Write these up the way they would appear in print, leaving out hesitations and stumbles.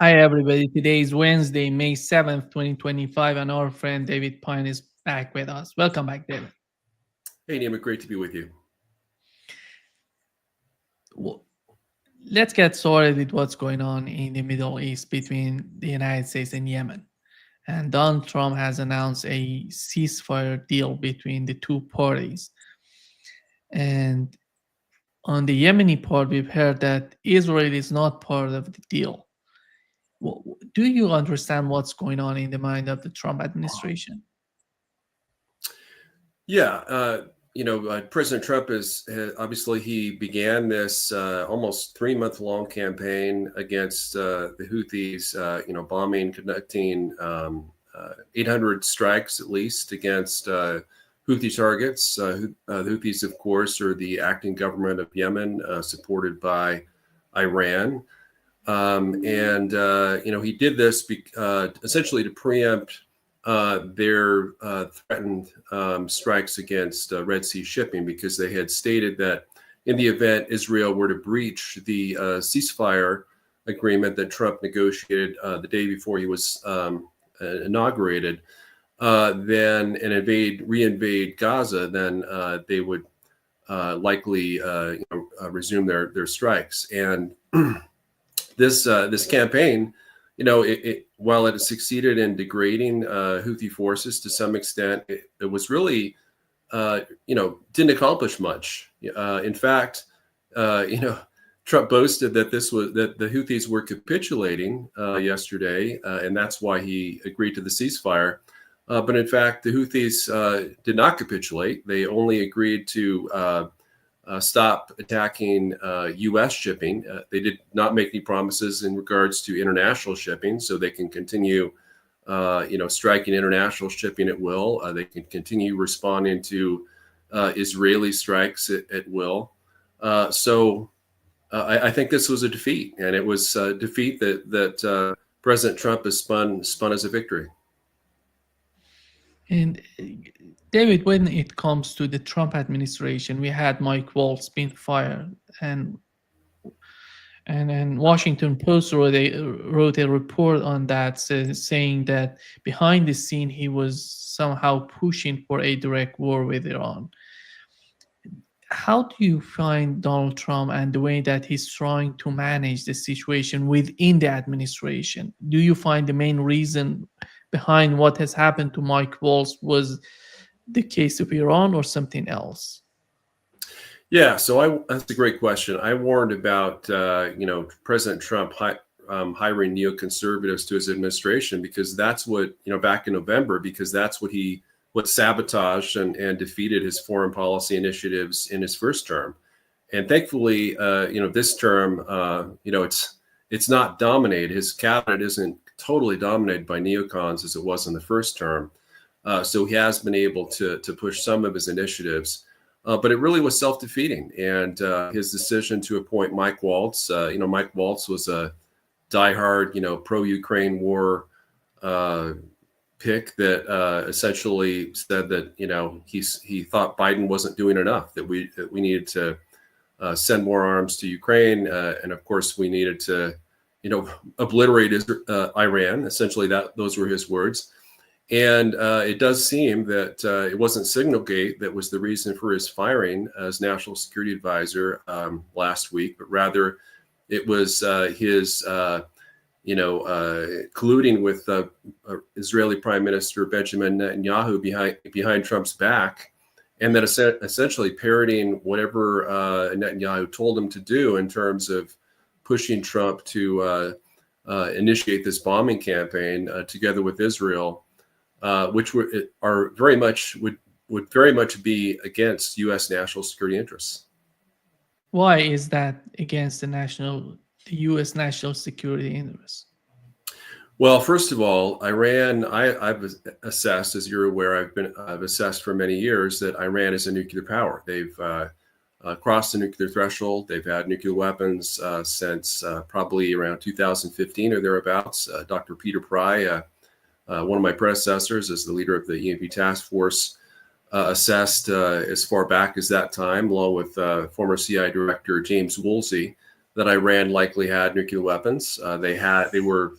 Hi, everybody. Today is Wednesday, May 7th, 2025, and our friend David Pyne is back with us. Welcome back, David. Hey, Nima, great to be with you. Well, let's get started with what's going on in the Middle East between the United States and Yemen. And Donald Trump has announced a ceasefire deal between the two parties. And on the Yemeni part, we've heard that Israel is not part of the deal. Do you understand what's going on in the mind of the Trump administration? Yeah, President Trump obviously he began this almost 3 month long campaign against the Houthis, bombing, conducting 800 strikes at least against Houthi targets. The Houthis, of course, are the acting government of Yemen, supported by Iran. He did this essentially to preempt their threatened strikes against Red Sea shipping, because they had stated that in the event Israel were to breach the ceasefire agreement that Trump negotiated the day before he was inaugurated, then and reinvade Gaza, then they would likely resume their strikes. And this campaign, while it succeeded in degrading Houthi forces to some extent, it was really, didn't accomplish much. In fact, Trump boasted that the Houthis were capitulating yesterday, and that's why he agreed to the ceasefire. But in fact, the Houthis did not capitulate. They only agreed to stop attacking U.S. shipping. They did not make any promises in regards to international shipping, so they can continue, striking international shipping at will. They can continue responding to Israeli strikes at will. I think this was a defeat, and it was a defeat that President Trump has spun as a victory. And David, when it comes to the Trump administration, we had Mike Waltz being fired, and Washington Post wrote a report on that, saying that behind the scene he was somehow pushing for a direct war with Iran. How do you find Donald Trump and the way that he's trying to manage the situation within the administration? Do you find the main reason behind what has happened to Mike Waltz was the case of Iran or something else? Yeah, that's a great question. I warned about President Trump hiring neoconservatives to his administration, because that's what, back in November, because that's what sabotaged and defeated his foreign policy initiatives in his first term. And thankfully, this term, it's not dominated. His cabinet isn't totally dominated by neocons as it was in the first term. So he has been able to push some of his initiatives, but it really was self-defeating. And his decision to appoint Mike Waltz, Mike Waltz was a diehard, pro-Ukraine war pick that essentially said that he thought Biden wasn't doing enough, that we needed to send more arms to Ukraine, and of course we needed to obliterate Iran. Essentially, those were his words. And it does seem that it wasn't Signalgate that was the reason for his firing as national security advisor last week, but rather it was his colluding with Israeli Prime Minister Benjamin Netanyahu behind Trump's back, and then essentially parroting whatever Netanyahu told him to do in terms of pushing Trump to initiate this bombing campaign together with Israel, which would very much be against U.S. national security interests. Why is that against the U.S. national security interests? Well, first of all, Iran, I've assessed, as you're aware, I've assessed for many years that Iran is a nuclear power. They've crossed the nuclear threshold. They've had nuclear weapons since probably around 2015 or thereabouts. Dr. Peter Pry, one of my predecessors as the leader of the EMP task force, assessed as far back as that time, along with former CIA director James Woolsey, that Iran likely had nuclear weapons. They were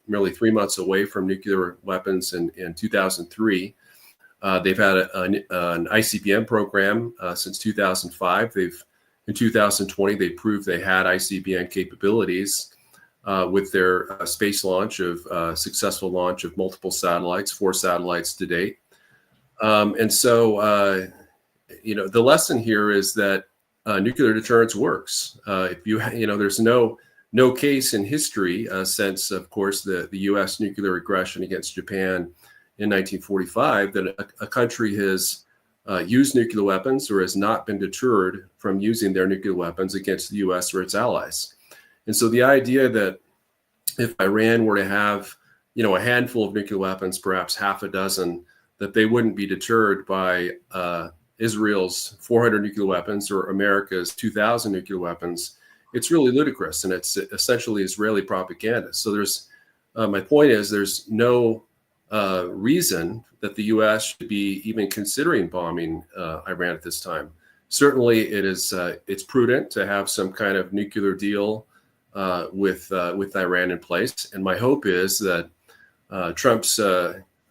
merely 3 months away from nuclear weapons in 2003. They've had an ICBM program since 2005. In 2020 they proved they had ICBM capabilities with their successful launch of multiple satellites, 4 satellites to date. And so, the lesson here is that nuclear deterrence works. There's no case in history since, of course, the U.S. nuclear aggression against Japan in 1945 that a country has used nuclear weapons or has not been deterred from using their nuclear weapons against the U.S. or its allies. And so the idea that if Iran were to have, a handful of nuclear weapons, perhaps half a dozen, that they wouldn't be deterred by Israel's 400 nuclear weapons or America's 2,000 nuclear weapons, it's really ludicrous, and it's essentially Israeli propaganda. So my point is, there's no reason that the U.S. should be even considering bombing Iran at this time. Certainly, it's prudent to have some kind of nuclear deal with Iran in place, and my hope is that Trump's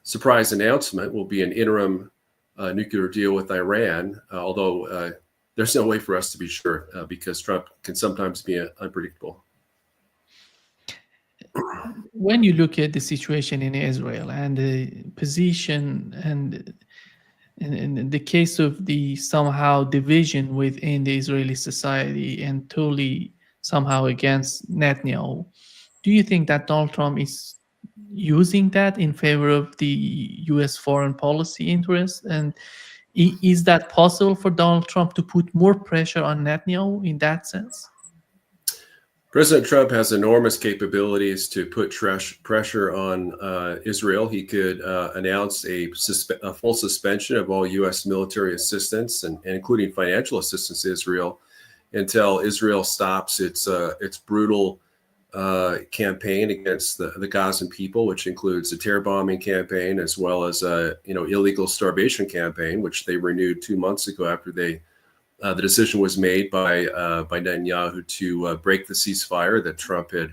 surprise announcement will be an interim nuclear deal with Iran, although there's no way for us to be sure because Trump can sometimes be unpredictable. When you look at the situation in Israel and the position and in the case of the somehow division within the Israeli society and totally somehow against Netanyahu, do you think that Donald Trump is using that in favor of the U.S. foreign policy interests? And is that possible for Donald Trump to put more pressure on Netanyahu in that sense? President Trump has enormous capabilities to put pressure on Israel. He could announce a full suspension of all U.S. military assistance, and including financial assistance to Israel, until Israel stops its brutal campaign against the Gazan people, which includes a terror bombing campaign as well as a illegal starvation campaign, which they renewed 2 months ago after the decision was made by Netanyahu to break the ceasefire that Trump had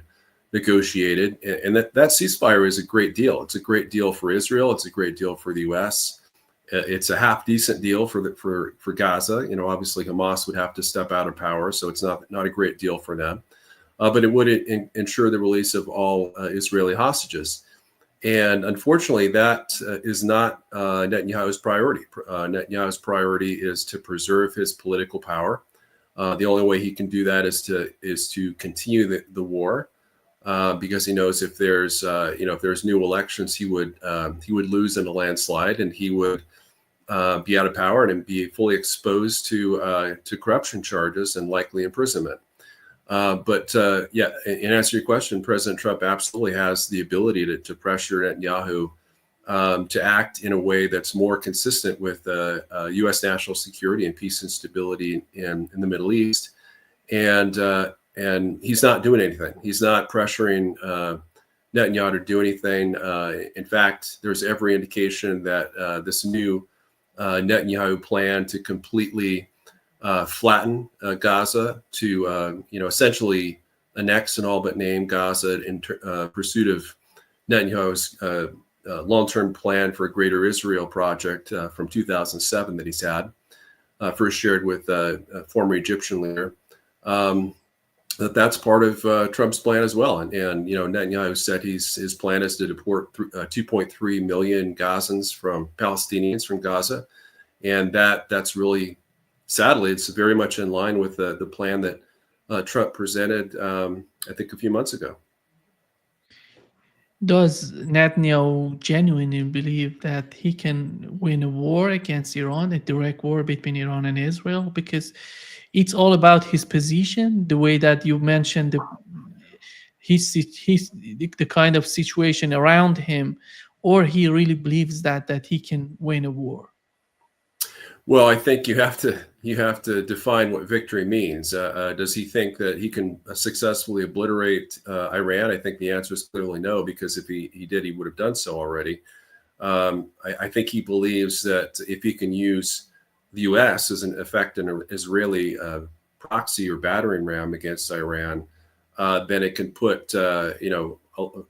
negotiated, and that ceasefire is a great deal. It's a great deal for Israel. It's a great deal for the U.S. It's a half decent deal for Gaza. Obviously Hamas would have to step out of power, so it's not a great deal for them. But it would ensure the release of all Israeli hostages. And unfortunately, that is not Netanyahu's priority. Netanyahu's priority is to preserve his political power. The only way he can do that is to continue the war, because he knows if there's new elections, he would lose in a landslide, and he would be out of power and be fully exposed to corruption charges and likely imprisonment. But in answer to your question, President Trump absolutely has the ability to pressure Netanyahu to act in a way that's more consistent with U.S. national security and peace and stability in the Middle East. And he's not doing anything. He's not pressuring Netanyahu to do anything. In fact, there's every indication that this new Netanyahu plan to completely flatten Gaza, to essentially annex and all but name Gaza in pursuit of Netanyahu's long-term plan for a Greater Israel project from 2007 that he's had, first shared with a former Egyptian leader. That's part of Trump's plan as well. And Netanyahu said his plan is to deport 2.3 million Palestinians from Gaza, and that's really, sadly, it's very much in line with the plan that Trump presented, I think, a few months ago. Does Netanyahu genuinely believe that he can win a war against Iran, a direct war between Iran and Israel? Because it's all about his position, the way that you mentioned, the kind of situation around him, or he really believes that he can win a war? Well, I think you have to define what victory means. Does he think that he can successfully obliterate Iran? I think the answer is clearly no, because if he did, he would have done so already. I think he believes that if he can use the U.S. as an effective Israeli proxy or battering ram against Iran, then it can put,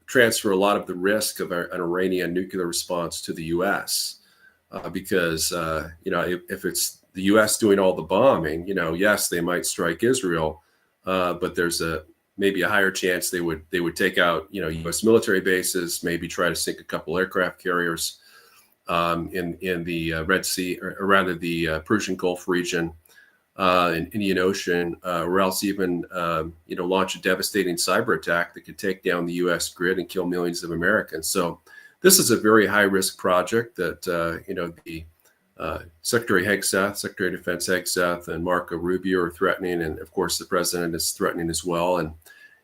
transfer a lot of the risk of an Iranian nuclear response to the U.S. Because, if it's the U.S. doing all the bombing, yes, they might strike Israel, but there's maybe a higher chance they would take out, U.S. military bases, maybe try to sink a couple aircraft carriers in the Red Sea, or rather the Persian Gulf region, in Indian Ocean, or else even launch a devastating cyber attack that could take down the U.S. grid and kill millions of Americans. So this is a very high risk project that the Secretary Hegseth, Secretary of Defense Hegseth, and Marco Rubio are threatening, and of course the president is threatening as well. And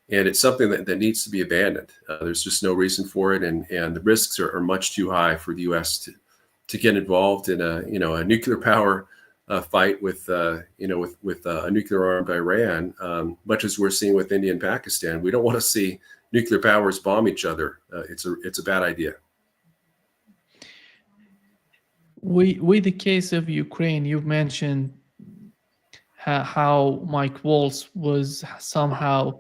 it's something that needs to be abandoned. There's just no reason for it, and the risks are much too high for the U.S. to get involved in a nuclear power fight with a nuclear armed Iran, much as we're seeing with India and Pakistan. We don't want to see nuclear powers bomb each other. It's a bad idea. With the case of Ukraine, you've mentioned how Mike Waltz was somehow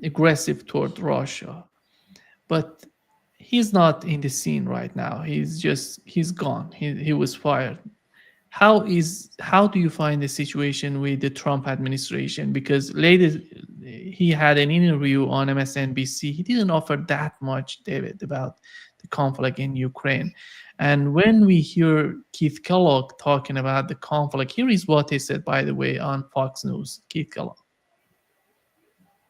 aggressive toward Russia, but he's not in the scene right now. He's gone. He was fired. How do you find the situation with the Trump administration? Because later he had an interview on MSNBC. He didn't offer that much, David, about the conflict in Ukraine. And when we hear Keith Kellogg talking about the conflict, here is what he said, by the way, on Fox News. Keith Kellogg.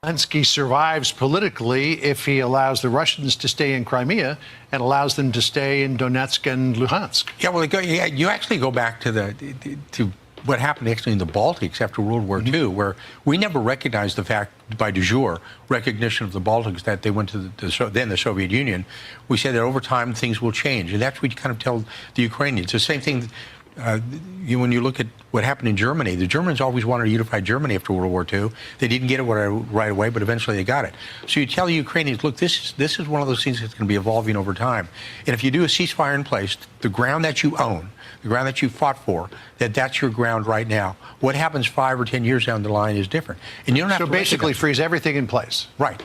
Zelensky survives politically if he allows the Russians to stay in Crimea and allows them to stay in Donetsk and Luhansk. Yeah, well, you actually go back to what happened actually in the Baltics after World War II, where we never recognized the fact, by de jure recognition of the Baltics, that they went to then the Soviet Union. We said that over time things will change, and that's what you kind of tell the Ukrainians. The same thing. When you look at what happened in Germany, the Germans always wanted to unify Germany after World War II. They didn't get it right away, but eventually they got it. So you tell the Ukrainians, look, this is one of those things that's going to be evolving over time. And if you do a ceasefire in place, the ground that you own, the ground that you fought for, that's your ground right now. What happens 5 or 10 years down the line is different. And you don't have to basically freeze everything in place. Right.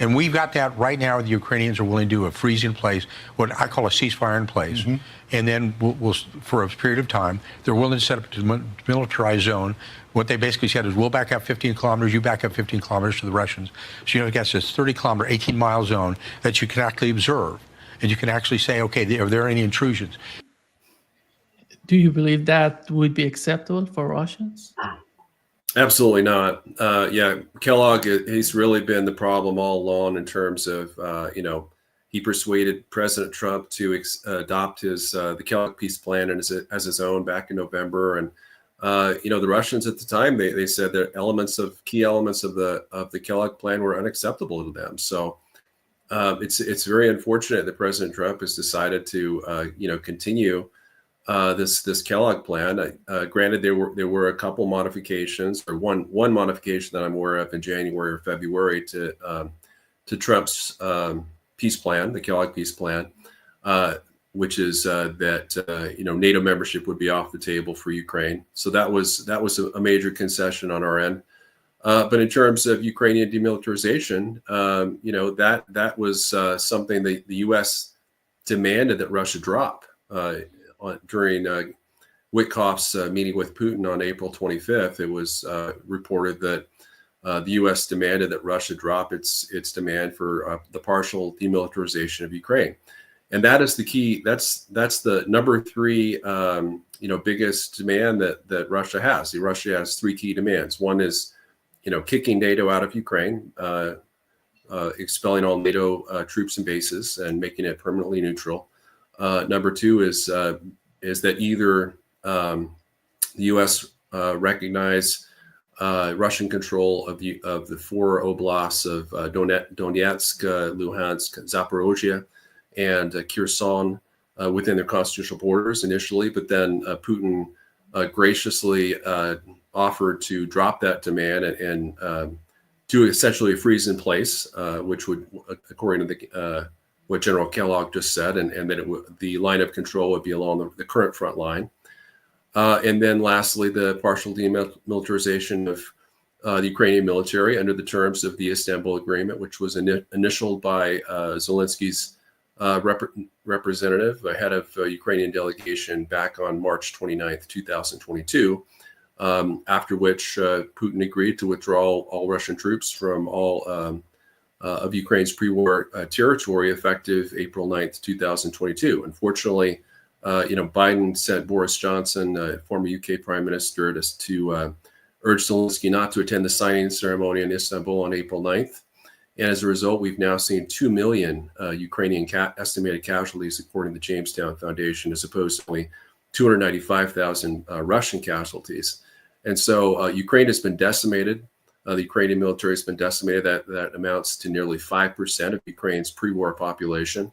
And we've got that right now. The Ukrainians are willing to do a freeze in place, what I call a ceasefire in place. And then we'll, for a period of time, they're willing to set up a demilitarized zone. What they basically said is, we'll back up 15 kilometers, you back up 15 kilometers to the Russians. So, it gets this 30-kilometer, 18-mile zone that you can actually observe. And you can actually say, okay, are there any intrusions? Do you believe that would be acceptable for Russians? Absolutely not. Kellogg, he's really been the problem all along in terms of, he persuaded President Trump to adopt the Kellogg peace plan as his own back in November. And, the Russians at the time, they said that key elements of the Kellogg plan were unacceptable to them. So it's very unfortunate that President Trump has decided to, continue this Kellogg plan. Granted, there were a couple modifications, or one modification that I'm aware of in January or February to Trump's peace plan, the Kellogg peace plan, which is that NATO membership would be off the table for Ukraine. So that was a major concession on our end. But in terms of Ukrainian demilitarization, that was something that the U.S. demanded that Russia drop. During Witkoff's meeting with Putin on April 25th, it was reported that the U.S. demanded that Russia drop its demand for the partial demilitarization of Ukraine, and that is the key. That's the number 3, biggest demand that Russia has. Russia has 3 key demands. One is, kicking NATO out of Ukraine, expelling all NATO troops and bases, and making it permanently neutral. Number 2 is that either the U.S. recognize Russian control of the 4 oblasts of Donetsk, Luhansk, Zaporozhye, and Kherson within their constitutional borders initially, but then Putin graciously offered to drop that demand and do essentially a freeze in place, which would, according to what General Kellogg just said, and that the line of control would be along the current front line. And then lastly, the partial demilitarization of the Ukrainian military under the terms of the Istanbul Agreement, which was initialed by Zelensky's representative, head of Ukrainian delegation, back on March 29th, 2022, after which Putin agreed to withdraw all Russian troops from all of Ukraine's pre-war territory effective April 9th, 2022. Unfortunately, Biden sent Boris Johnson, former UK Prime Minister, to urge Zelensky not to attend the signing ceremony in Istanbul on April 9th. And as a result, we've now seen 2 million Ukrainian estimated casualties, according to the Jamestown Foundation, as opposed to only 295,000 Russian casualties. And so Ukraine has been decimated. The Ukrainian military has been decimated. That amounts to nearly 5% of Ukraine's pre-war population,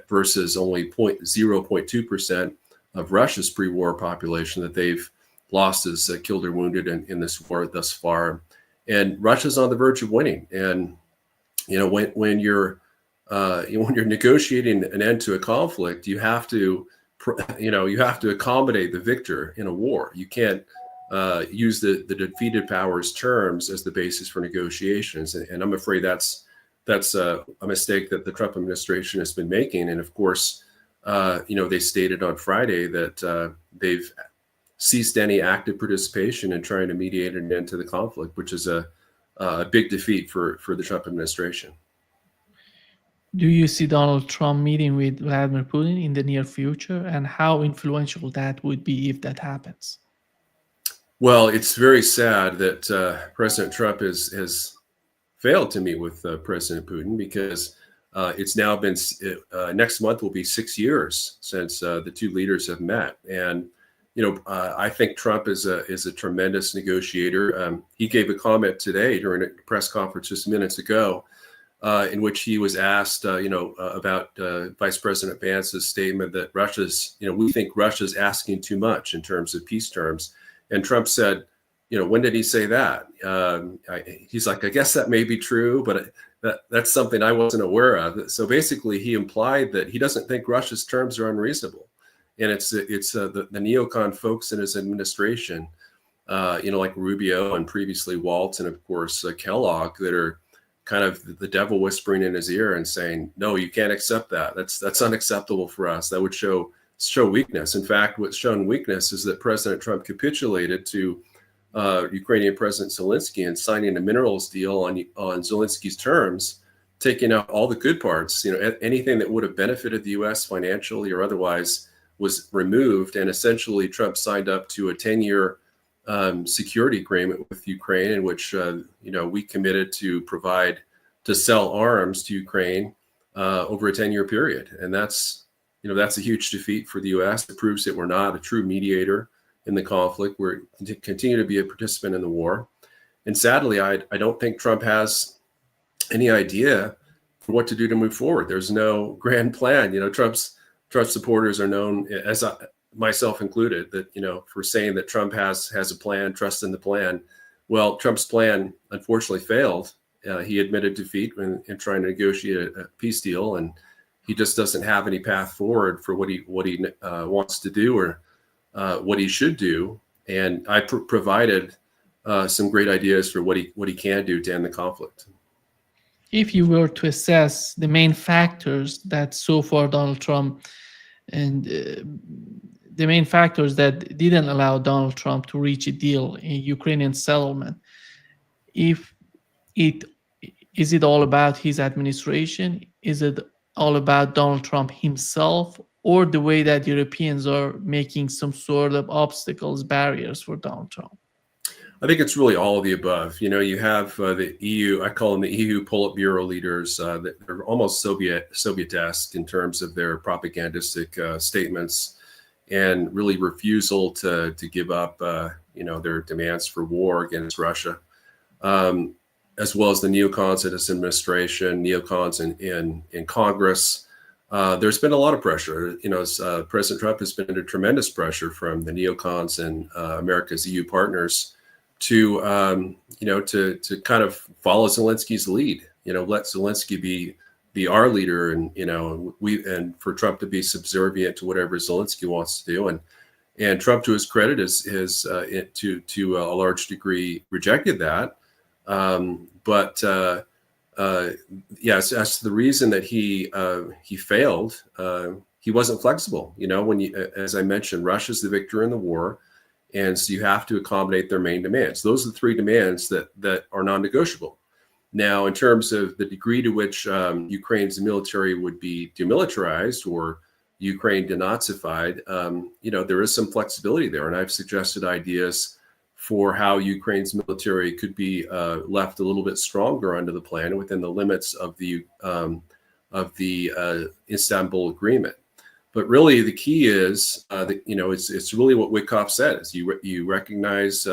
versus only 0.2% of Russia's pre-war population that they've lost as killed or wounded in this war thus far. And Russia's on the verge of winning. And when you're negotiating an end to a conflict, you have to accommodate the victor in a war. You can't use the defeated power's terms as the basis for negotiations. And I'm afraid that's a mistake that the Trump administration has been making. And of course, they stated on Friday that they've ceased any active participation in trying to mediate an end to the conflict, which is a big defeat for the Trump administration. Do you see Donald Trump meeting with Vladimir Putin in the near future, and how influential that would be if that happens? Well, it's very sad that President Trump has failed to meet with President Putin, because it's now been next month will be 6 years since the two leaders have met. And I think Trump is a tremendous negotiator. He gave a comment today during a press conference just minutes ago, in which he was asked, about Vice President Vance's statement that we think Russia's asking too much in terms of peace terms. And Trump said, when did he say that? He's like, I guess that may be true, but that's something I wasn't aware of. So basically, he implied that he doesn't think Russia's terms are unreasonable. And it's the neocon folks in his administration, like Rubio and previously Waltz, and of course Kellogg, that are kind of the devil whispering in his ear and saying, no, you can't accept that. That's unacceptable for us. That would show weakness. In fact, what's shown weakness is that President Trump capitulated to Ukrainian President Zelensky and signing a minerals deal on Zelensky's terms, taking out all the good parts. Anything that would have benefited the U.S. financially or otherwise was removed, and essentially Trump signed up to a 10-year security agreement with Ukraine, in which we committed to sell arms to Ukraine over a 10-year period, and that's a huge defeat for the U.S. It proves that we're not a true mediator in the conflict. We're continue to be a participant in the war, and sadly, I don't think Trump has any idea for what to do to move forward. There's no grand plan. Trump's supporters are known, as myself included, that for saying that Trump has a plan, trust in the plan. Well, Trump's plan unfortunately failed. He admitted defeat in trying to negotiate a peace deal, and he just doesn't have any path forward for what he wants to do or what he should do. And I provided some great ideas for what he can do to end the conflict. If you were to assess the main factors that so far Donald Trump and the main factors that didn't allow Donald Trump to reach a deal in Ukrainian settlement, is it all about his administration? Is it all about Donald Trump himself, or the way that Europeans are making some sort of obstacles, barriers for Donald Trump? I think it's really all of the above. You have the EU, I call them the EU Politburo leaders. They're almost Soviet-esque in terms of their propagandistic statements, and really refusal to give up, their demands for war against Russia, as well as the neocons in this administration, neocons in Congress. There's been a lot of pressure. President Trump has been under tremendous pressure from the neocons and America's EU partners to kind of follow Zelensky's lead. Let Zelensky be our leader, and and for Trump to be subservient to whatever Zelensky wants to do. And Trump, to his credit, is to a large degree rejected that. Yes, as to the reason that he failed, he wasn't flexible. As I mentioned, Russia's the victor in the war, and so you have to accommodate their main demands. Those are the three demands that are non-negotiable. Now, in terms of the degree to which Ukraine's military would be demilitarized or Ukraine denazified, there is some flexibility there, and I've suggested ideas for how Ukraine's military could be left a little bit stronger under the plan within the limits of the Istanbul Agreement. But really, the key is it's really what Witkoff said: is you recognize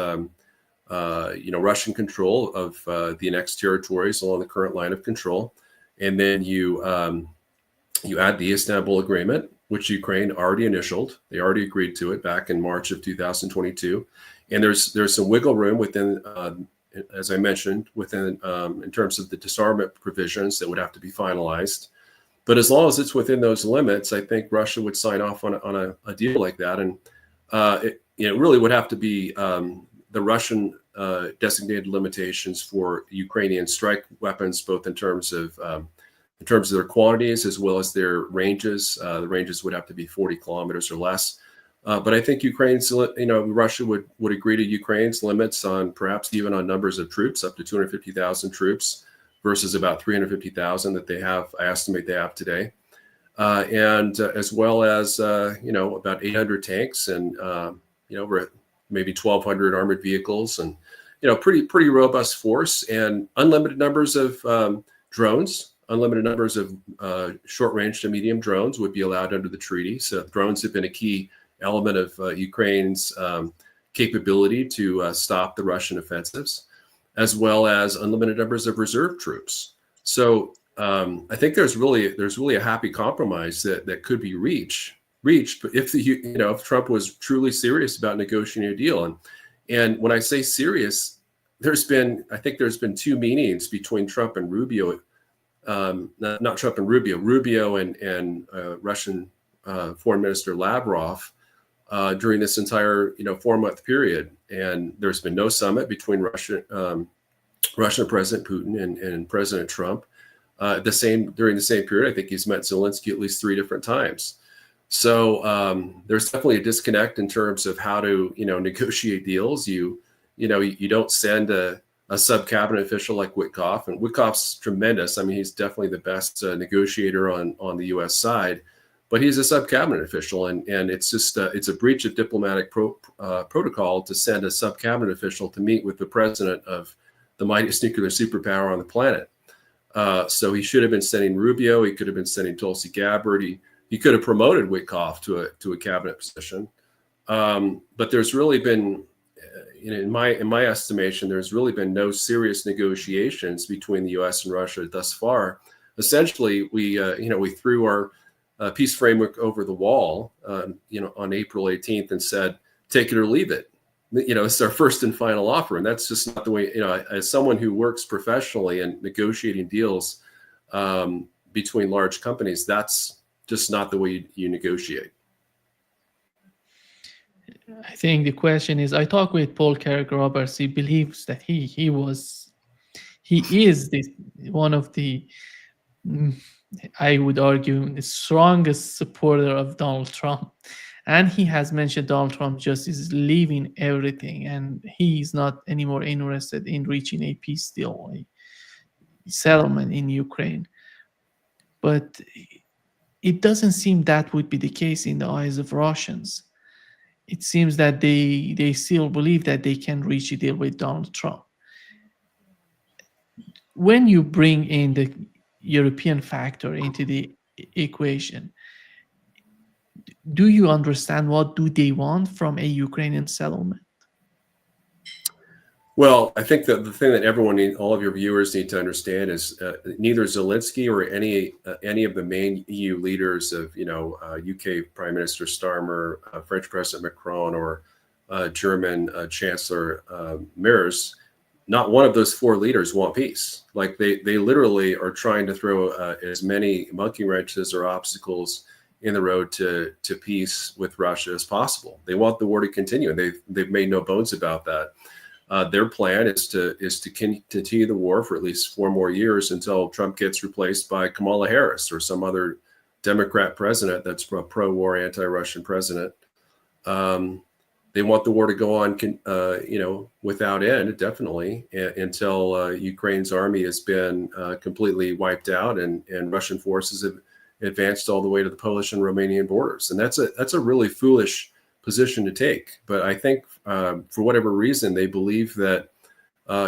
Russian control of the annexed territories along the current line of control, and then you add the Istanbul Agreement, which Ukraine already initialed. They already agreed to it back in March of 2022. And there's some wiggle room within, as I mentioned, within in terms of the disarmament provisions that would have to be finalized. But as long as it's within those limits, I think Russia would sign off on a deal like that. And it really would have to be the Russian designated limitations for Ukrainian strike weapons, both in terms of their quantities as well as their ranges. The ranges would have to be 40 kilometers or less. But I think Russia would agree to Ukraine's limits on perhaps even on numbers of troops, up to 250,000 troops versus about 350,000 that they have, I estimate they have today. And as well as, about 800 tanks and, over maybe 1,200 armored vehicles and, pretty robust force and unlimited numbers of drones. Unlimited numbers of short-range to medium drones would be allowed under the treaty. So drones have been a key element of Ukraine's capability to stop the Russian offensives, as well as unlimited numbers of reserve troops. So I think there's really a happy compromise that could be reached. But if Trump was truly serious about negotiating a deal, and when I say serious, there's been two meetings between Trump and Rubio. Not Trump and Rubio and Russian Foreign Minister Lavrov during this entire 4-month period, and there's been no summit between Russian President Putin and President Trump. During the same period, I think he's met Zelensky at least 3 different times. So there's definitely a disconnect in terms of how to negotiate deals. You don't send a sub-cabinet official like Witkoff, and Witkoff's tremendous. I mean, he's definitely the best negotiator on the U.S. side, but he's a sub-cabinet official, and it's just it's a breach of diplomatic protocol to send a sub-cabinet official to meet with the president of the mightiest nuclear superpower on the planet. So he should have been sending Rubio. He could have been sending Tulsi Gabbard. He could have promoted Witkoff to a cabinet position. But there's really been, in my estimation, there's really been no serious negotiations between the U.S. and Russia thus far. Essentially, we threw our peace framework over the wall, on April 18th and said, take it or leave it. It's our first and final offer, and that's just not the way. As someone who works professionally in negotiating deals between large companies, that's just not the way you negotiate. I think the question is, I talked with Paul Carrick-Roberts. He believes that he is one of the, I would argue, the strongest supporter of Donald Trump. And he has mentioned Donald Trump just is leaving everything, and he's not anymore interested in reaching a peace deal, a settlement in Ukraine. But it doesn't seem that would be the case in the eyes of Russians. It seems that they still believe that they can reach a deal with Donald Trump. When you bring in the European factor into the equation, do you understand what do they want from a Ukrainian settlement? Well, I think that the thing that all of your viewers need to understand is neither Zelensky or any of the main EU leaders of, UK Prime Minister Starmer, French President Macron, or German Chancellor Merz, not one of those 4 leaders want peace. Like they literally are trying to throw as many monkey wrenches or obstacles in the road to peace with Russia as possible. They want the war to continue, and they've made no bones about that. Their plan is to continue the war for at least 4 more years until Trump gets replaced by Kamala Harris or some other Democrat president that's a pro-war, anti-Russian president. They want the war to go on, without end, definitely, until Ukraine's army has been completely wiped out and Russian forces have advanced all the way to the Polish and Romanian borders. And that's a really foolish position to take. But I think for whatever reason, they believe that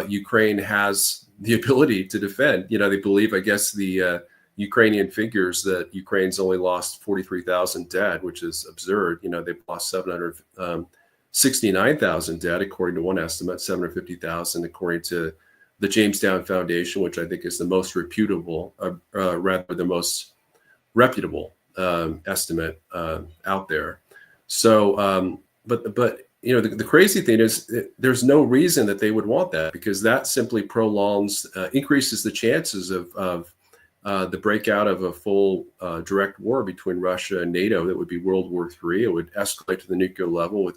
Ukraine has the ability to defend. They believe, I guess, the Ukrainian figures that Ukraine's only lost 43,000 dead, which is absurd. They've lost 769,000 dead, according to one estimate, 750,000 according to the Jamestown Foundation, which I think is the most reputable, the most reputable estimate out there. So, but the crazy thing is there's no reason that they would want that, because that simply increases the chances of the breakout of a full direct war between Russia and NATO. That would be World War III. It would escalate to the nuclear level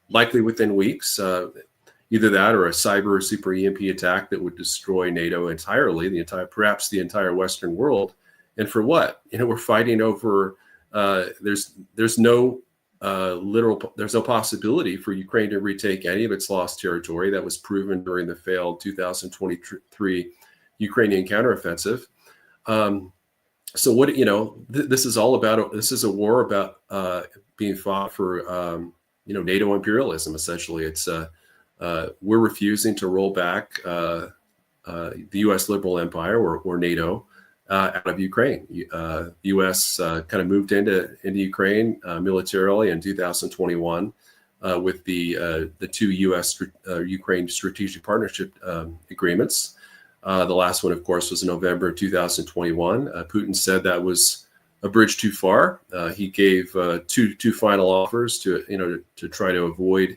likely within weeks. Either that or a cyber super EMP attack that would destroy NATO entirely, perhaps the entire Western world. And for what? We're fighting over. There's no possibility for Ukraine to retake any of its lost territory. That was proven during the failed 2023 Ukrainian counteroffensive. So what, this is all about. This is a war about being fought for, NATO imperialism. Essentially, it's we're refusing to roll back the U.S. liberal empire or NATO out of Ukraine. The U.S. kind of moved into Ukraine militarily in 2021 with the 2 U.S. Ukraine strategic partnership agreements. The last one, of course, was in November 2021. Putin said that was a bridge too far. He gave two final offers to try to avoid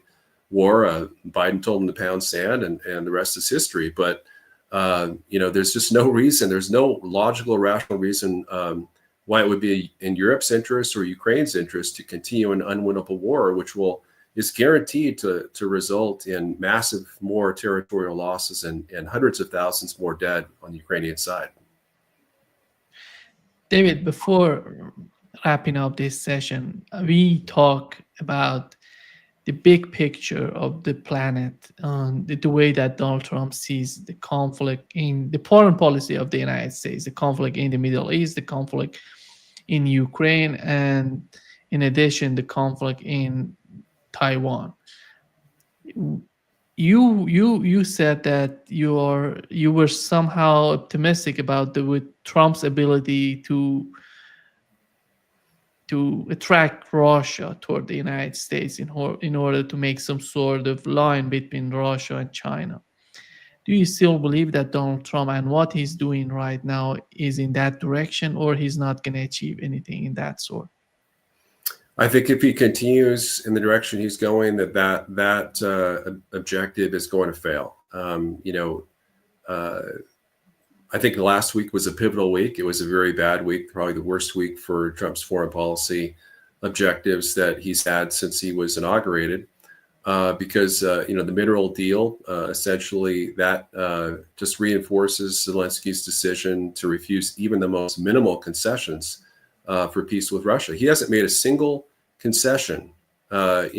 war. Biden told him to pound sand, and the rest is history. But there's just no reason. There's no logical, rational reason why it would be in Europe's interest or Ukraine's interest to continue an unwinnable war, which is guaranteed to result in massive more territorial losses and hundreds of thousands more dead on the Ukrainian side. David, before wrapping up this session, we talk about the big picture of the planet, the way that Donald Trump sees the conflict in the foreign policy of the United States, the conflict in the Middle East, the conflict in Ukraine, and in addition, the conflict in Taiwan. You said that you were somehow optimistic about with Trump's ability to attract Russia toward the United States in order to make some sort of line between Russia and China. Do you still believe that Donald Trump and what he's doing right now is in that direction, or he's not going to achieve anything in that sort? I think if he continues in the direction he's going, that objective is going to fail. I think last week was a pivotal week. It was a very bad week, probably the worst week for Trump's foreign policy objectives that he's had since he was inaugurated, because the mineral deal essentially that just reinforces Zelensky's decision to refuse even the most minimal concessions for peace with Russia. He hasn't made a single concession. A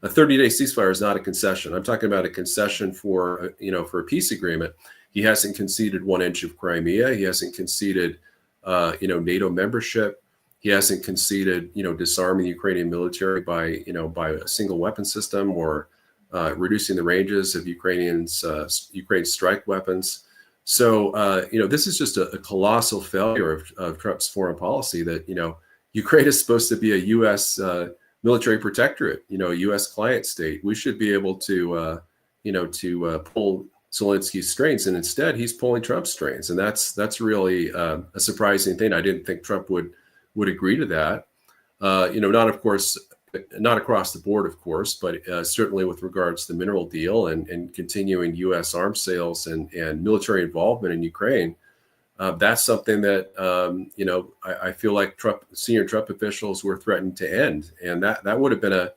30-day ceasefire is not a concession. I'm talking about a concession for a peace agreement. He hasn't conceded 1 inch of Crimea. He hasn't conceded, NATO membership. He hasn't conceded, disarming the Ukrainian military by a single weapon system or reducing the ranges of Ukraine's strike weapons. So, this is just a colossal failure of Trump's foreign policy that, Ukraine is supposed to be a U.S. Military protectorate, a U.S. client state. We should be able to, pull Zelensky's strings, and instead he's pulling Trump's strings. And that's really a surprising thing. I didn't think Trump would agree to that. Not across the board, of course, but certainly with regards to the mineral deal and continuing U.S. arms sales and military involvement in Ukraine. That's something that I feel like senior Trump officials were threatening to end, and that would have been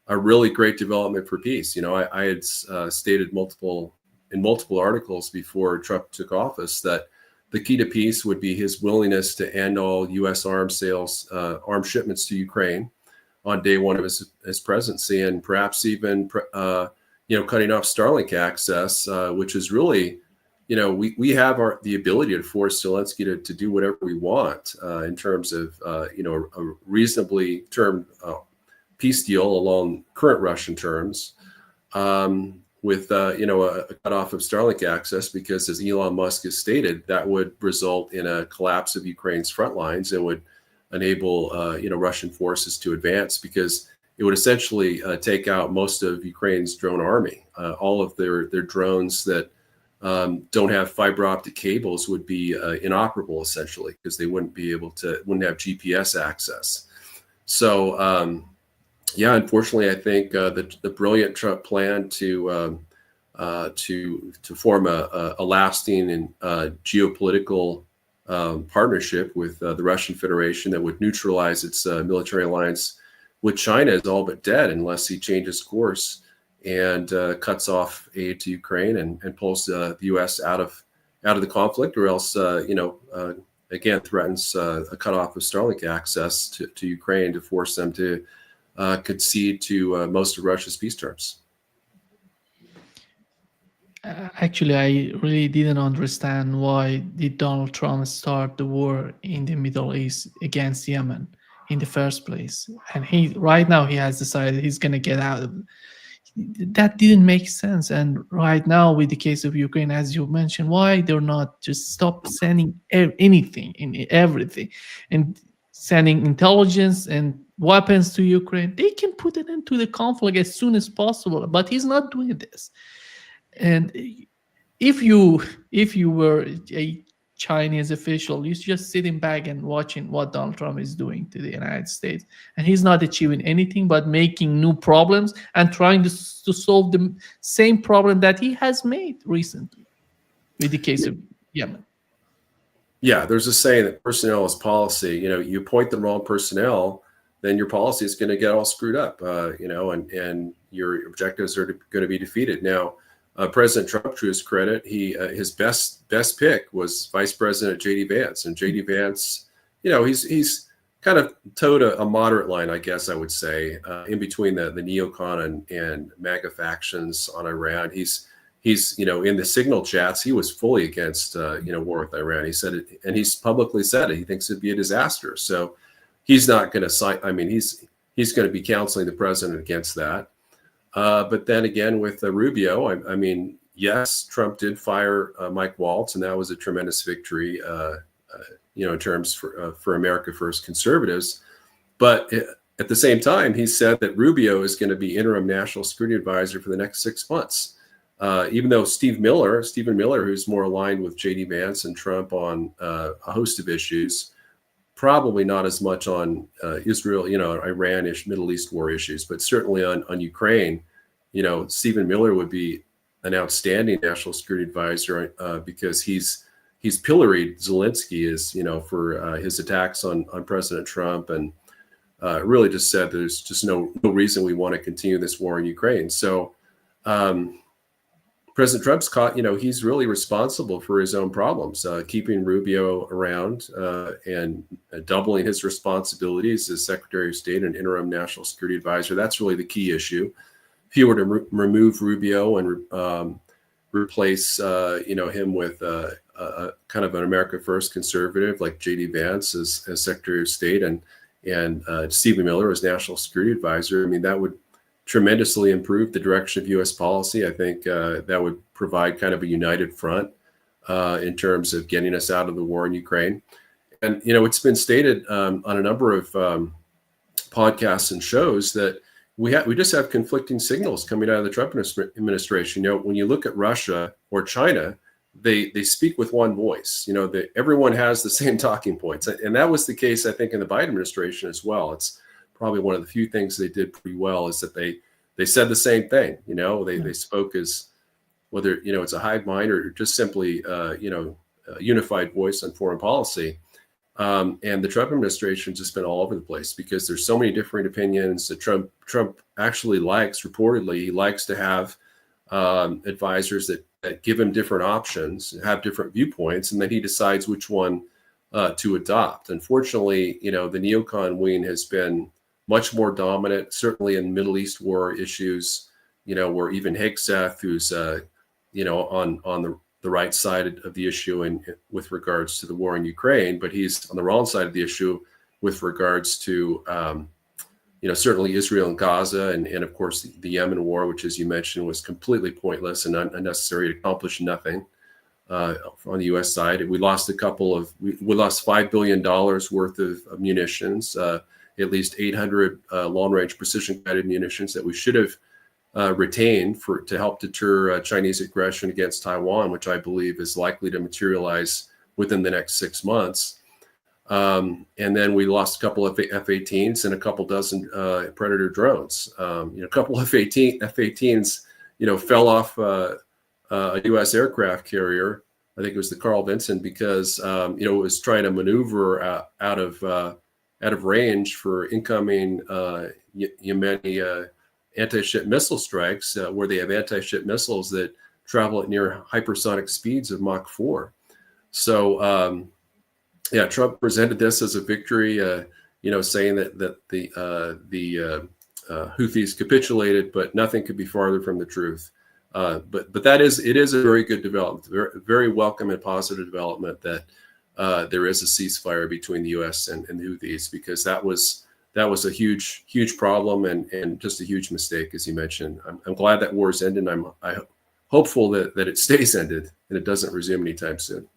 a really great development for peace. I had stated in multiple articles before Trump took office that the key to peace would be his willingness to end all U.S. arms sales, arms shipments to Ukraine on day one of his presidency, and perhaps even cutting off Starlink access, which is really, we have the ability to force Zelensky to do whatever we want in terms of a reasonably termed peace deal along current Russian terms, with a cutoff of Starlink access, because as Elon Musk has stated, that would result in a collapse of Ukraine's front lines and would enable Russian forces to advance, because it would essentially take out most of Ukraine's drone army. All of their drones that don't have fiber optic cables would be inoperable, essentially, because they wouldn't have GPS access. So unfortunately, I think the brilliant Trump plan to form a lasting and geopolitical partnership with the Russian Federation that would neutralize its military alliance with China is all but dead, unless he changes course and cuts off aid to Ukraine and pulls the U.S. out of the conflict, or else again threatens a cutoff of Starlink access to Ukraine to force them to concede to most of Russia's peace terms. Actually, I really didn't understand why did Donald Trump start the war in the Middle East against Yemen in the first place. And right now he has decided he's going to get out of it. That didn't make sense. And right now, with the case of Ukraine, as you mentioned, why they're not just stop sending anything in everything and sending intelligence and weapons to Ukraine? They can put it into the conflict as soon as possible, but he's not doing this. And if you were a Chinese official, you're just sitting back and watching what Donald Trump is doing to the United States, and he's not achieving anything but making new problems and trying to solve the same problem that he has made recently with the case of Yemen. Yeah, there's a saying that personnel is policy. You appoint the wrong personnel, then your policy is going to get all screwed up. And your objectives are going to be defeated. Now, President Trump, to his credit, his best pick was Vice President J.D. Vance, and J.D. Vance, he's kind of towed a moderate line, I guess I would say, in between the neocon and MAGA factions on Iran. He's in the signal chats, he was fully against war with Iran. He said it, and he's publicly said it. He thinks it'd be a disaster. So he's not going to sign. I mean, he's going to be counseling the president against that. But then again, with Rubio, I mean, yes, Trump did fire Mike Waltz, and that was a tremendous victory, in terms for America First conservatives. But at the same time, he said that Rubio is going to be interim national security advisor for the next 6 months. Even though Stephen Miller, who's more aligned with J.D. Vance and Trump on a host of issues, probably not as much on Israel, Iran-ish Middle East war issues, but certainly on Ukraine, Stephen Miller would be an outstanding national security advisor because he's pilloried Zelensky for his attacks on President Trump, and really just said there's just no reason we want to continue this war in Ukraine. So President Trump's caught, he's really responsible for his own problems, keeping Rubio around and doubling his responsibilities as Secretary of State and interim national security advisor. That's really the key issue. If he were to remove Rubio and replace, him with a kind of an America First conservative like J.D. Vance as Secretary of State and Stephen Miller as national security advisor, I mean, that would tremendously improve the direction of U.S. policy. I think that would provide kind of a united front in terms of getting us out of the war in Ukraine. And, it's been stated on a number of podcasts and shows that we just have conflicting signals coming out of the Trump administration. When you look at Russia or China, they speak with one voice. Everyone has the same talking points. And that was the case, I think, in the Biden administration as well. It's probably one of the few things they did pretty well is that they said the same thing. They spoke as whether it's a hive mind or just simply unified voice on foreign policy. And the Trump administration has just been all over the place because there's so many different opinions that Trump actually likes. Reportedly, he likes to have advisors that give him different options, have different viewpoints, and then he decides which one to adopt. Unfortunately, the neocon wing has been much more dominant, certainly in Middle East war issues, where even Hegseth, who's, on the right side of the issue and with regards to the war in Ukraine, but he's on the wrong side of the issue with regards to, certainly Israel and Gaza, and of course the Yemen war, which, as you mentioned, was completely pointless and unnecessary to accomplish nothing on the U.S. side. We lost we lost $5 billion worth of munitions, at least 800 long-range precision-guided munitions that we should have retained to help deter Chinese aggression against Taiwan, which I believe is likely to materialize within the next 6 months. And then we lost a couple of F-18s and a couple dozen Predator drones. A couple of F-18s, fell off a U.S. aircraft carrier. I think it was the Carl Vinson, because it was trying to maneuver out of range for incoming Yemeni anti-ship missile strikes, where they have anti-ship missiles that travel at near hypersonic speeds of Mach 4. So, Trump presented this as a victory, saying that the Houthis capitulated, but nothing could be farther from the truth. But it is a very good development, very, very welcome and positive development that there is a ceasefire between the U.S. and the Houthis, because that was a huge problem and just a huge mistake, as you mentioned. I'm glad that war's ended. I'm hopeful that it stays ended and it doesn't resume anytime soon.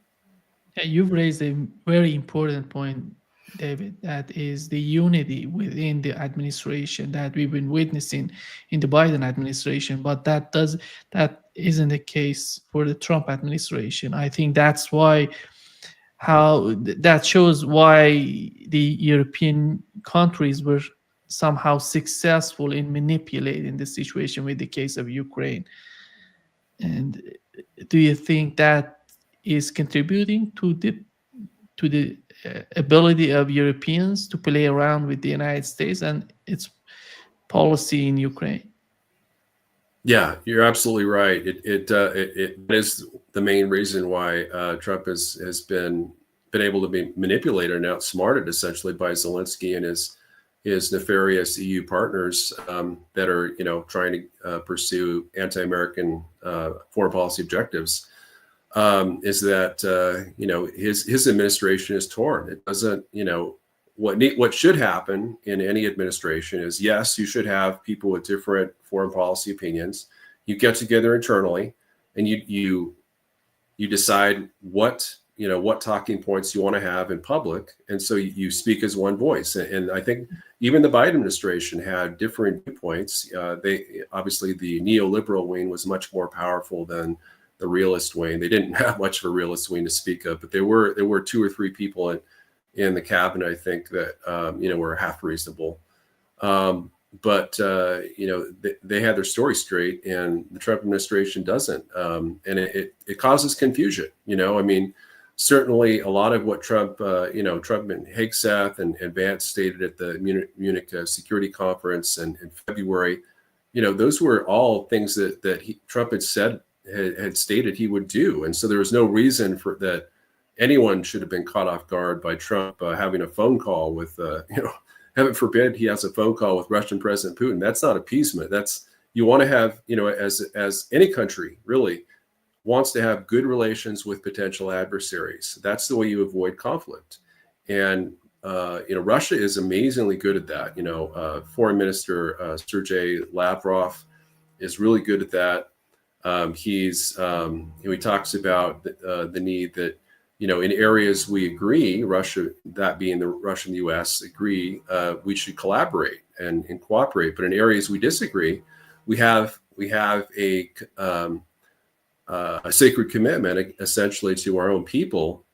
Yeah, you've raised a very important point, David, that is the unity within the administration that we've been witnessing in the Biden administration, but that isn't the case for the Trump administration. I think that shows why the European countries were somehow successful in manipulating the situation with the case of Ukraine. And do you think that is contributing to the ability of Europeans to play around with the United States and its policy in Ukraine? Yeah, you're absolutely right. It is the main reason why Trump has been able to be manipulated and outsmarted essentially by Zelensky and his nefarious EU partners that are trying to pursue anti-American foreign policy objectives. Is that his administration is torn. It doesn't what should happen in any administration is, yes, you should have people with different foreign policy opinions. You get together internally and you decide what talking points you want to have in public, and so you speak as one voice. And I think even the Biden administration had different viewpoints. They obviously, the neoliberal wing was much more powerful than the realist wing. They didn't have much of a realist wing to speak of, but there were 2 or 3 people in the cabinet, I think, that were half reasonable. But they had their story straight, and the Trump administration doesn't, and it causes confusion. Certainly a lot of what Trump and Hegseth and Vance stated at the Munich Security Conference in February, those were all things that Trump had stated he would do. And so there was no reason for that anyone should have been caught off guard by Trump having a phone call with, heaven forbid he has a phone call with Russian President Putin. That's not appeasement. You want to have, as any country really wants to have good relations with potential adversaries. That's the way you avoid conflict. And, Russia is amazingly good at that. Foreign Minister Sergei Lavrov is really good at that. He talks about the need that, in areas we agree, Russia, that being the Russia and the U.S. agree, we should collaborate and cooperate. But in areas we disagree, we have a sacred commitment, essentially, to our own people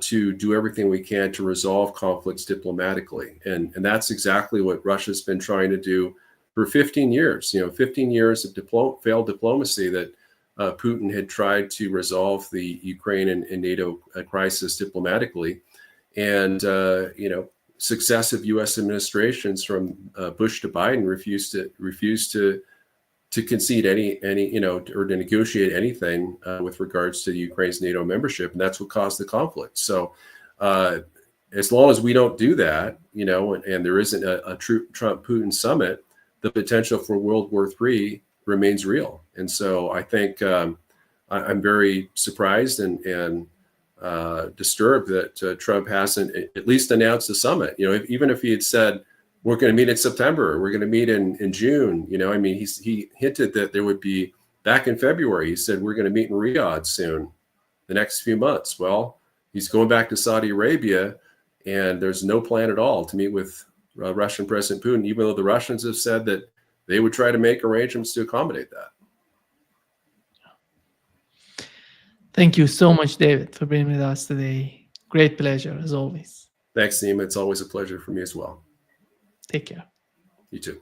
to do everything we can to resolve conflicts diplomatically. And that's exactly what Russia's been trying to do for 15 years. 15 years of failed diplomacy that Putin had tried to resolve the Ukraine and NATO crisis diplomatically, and successive U.S. administrations from Bush to Biden refused to concede any or to negotiate anything with regards to Ukraine's NATO membership, and that's what caused the conflict. So as long as we don't do that, and there isn't a true Trump-Putin summit, the potential for World War III remains real. And so I think I'm very surprised and disturbed that Trump hasn't at least announced a summit. Even if he had said, we're going to meet in September, we're going to meet in June, he hinted that there would be, back in February, he said, we're going to meet in Riyadh soon, the next few months. Well, he's going back to Saudi Arabia, and there's no plan at all to meet with Russian President Putin, even though the Russians have said that they would try to make arrangements to accommodate that. Thank you so much, David, for being with us today. Great pleasure, as always. Thanks, Nima. It's always a pleasure for me as well. Take care. You too.